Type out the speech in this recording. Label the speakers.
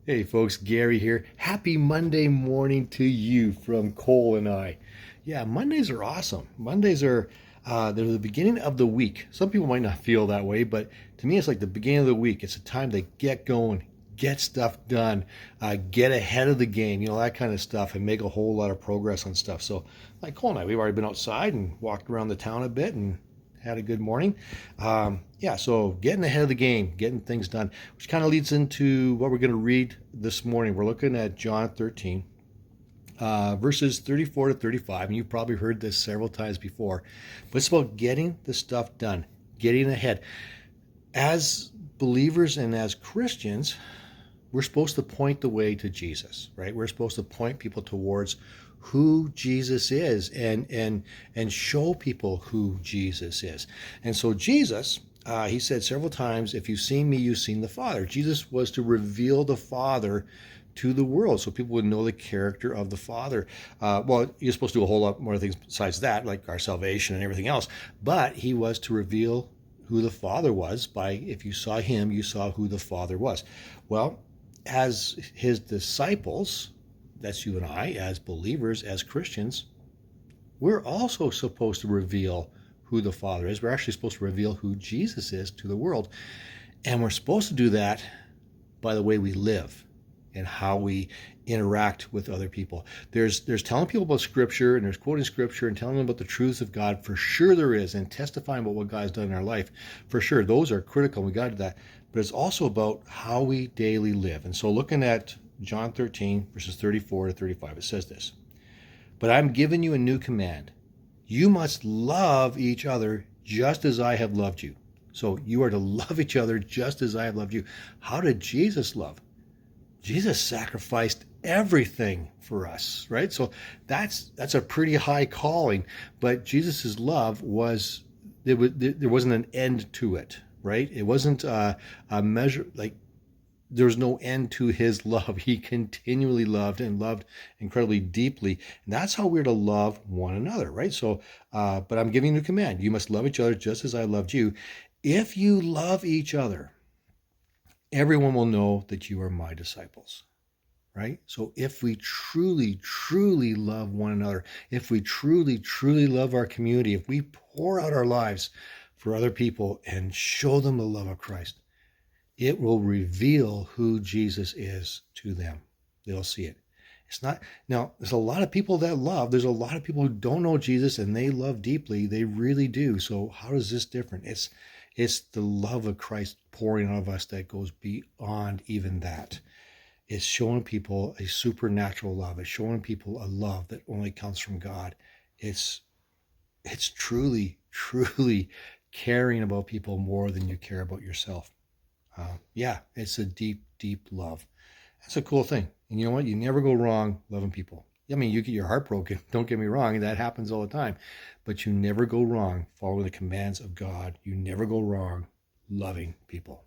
Speaker 1: Hey folks, Gary here. Happy Monday morning to you from Cole and I. Yeah, Mondays are awesome. Mondays are they're the beginning of the week. Some people might not feel that way, but to me it's like the beginning of the week. It's a time to get going, get stuff done, get ahead of the game, that kind of stuff, and make a whole lot of progress on stuff. So like Cole and I, we've already been outside and walked around the town a bit and had a good morning. Yeah, so getting ahead of the game, getting things done, which kind of leads into what we're going to read this morning. We're looking at John 13, verses 34 to 35. And you've probably heard this several times before, but it's about getting the stuff done, getting ahead. As believers and as Christians, we're supposed to point the way to Jesus, right? We're supposed to point people towards who Jesus is and show people who Jesus is. And so Jesus, he said several times, if you've seen me, you've seen the Father. Jesus was to reveal the Father to the world so people would know the character of the Father. Well, you're supposed to do a whole lot more things besides that, like our salvation and everything else. But he was to reveal who the Father was by, if you saw him, you saw who the Father was. Well, as his disciples, that's you and I, as believers, as Christians, we're also supposed to reveal who the Father is. We're actually supposed to reveal who Jesus is to the world. And we're supposed to do that by the way we live and how we interact with other people. There's telling people about Scripture, and there's quoting Scripture and telling them about the truths of God. For sure there is, and testifying about what God's done in our life. For sure, those are critical. We got to do that. But it's also about how we daily live. And so looking at John 13, verses 34 to 35, it says this: "But I'm giving you a new command. You must love each other just as I have loved you." So you are to love each other just as I have loved you. How did Jesus love? Jesus sacrificed everything for us, right? So that's a pretty high calling, but Jesus's love was, there wasn't an end to it, right? It wasn't a measure, like there was no end to his love. He continually loved and loved incredibly deeply. And that's how we're to love one another, right? So, but I'm giving you a command. You must love each other just as I loved you. If you love each other, everyone will know that you are my disciples, right? So if we truly, truly love one another, if we truly, truly love our community, if we pour out our lives for other people and show them the love of Christ, it will reveal who Jesus is to them. They'll see it. It's not, now, there's a lot of people that love. There's a lot of people who don't know Jesus and they love deeply. They really do. So how is this different? It's the love of Christ pouring out of us that goes beyond even that. It's showing people a supernatural love. It's showing people a love that only comes from God. It's truly, truly caring about people more than you care about yourself. Yeah, it's a deep, deep love. That's a cool thing. And you know what? You never go wrong loving people. I mean, you get your heart broken. Don't get me wrong. That happens all the time. But you never go wrong following the commands of God. You never go wrong loving people.